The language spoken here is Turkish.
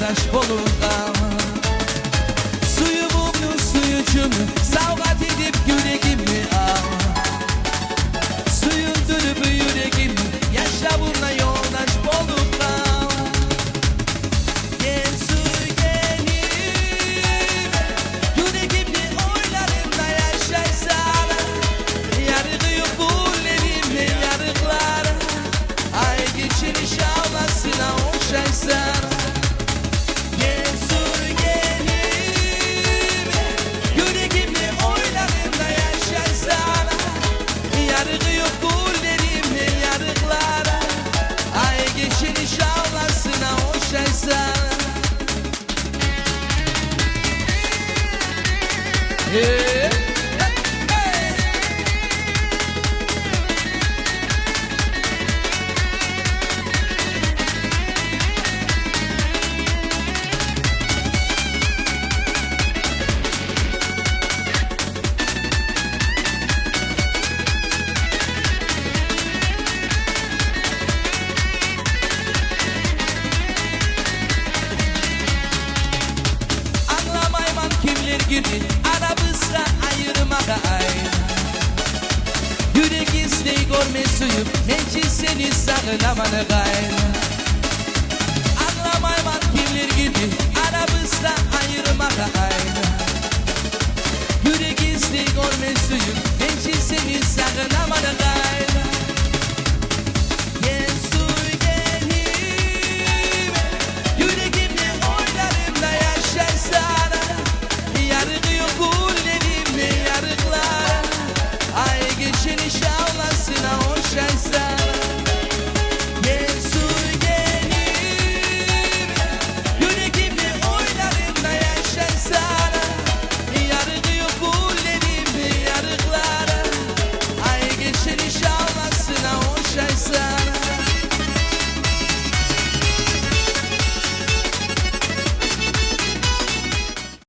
yoldaş bulungan. Suyumu suyucumu savgat edip yüreğimi al. Suyundurup yüreğimi yaşa bununla yoldaş bulungan. Gel su gelir yüreğimi oylarımda yaşaysan. Yargıyı bullerimle yarıklara. Ay geçir inşallahsına okşaysan. Gel su gelir yüreğimi oylarımda yaşaysan. Yargıyı bullerimle yarıklara. Ay geçir inşallahsına okşaysan. Anlamayman kimler girdi aramızda ayırmaya ay. Yürek isteği görme suyum mençi seni sağlamana gayrı. Anlamayman kimler girdi aramızda ayırmaya ay.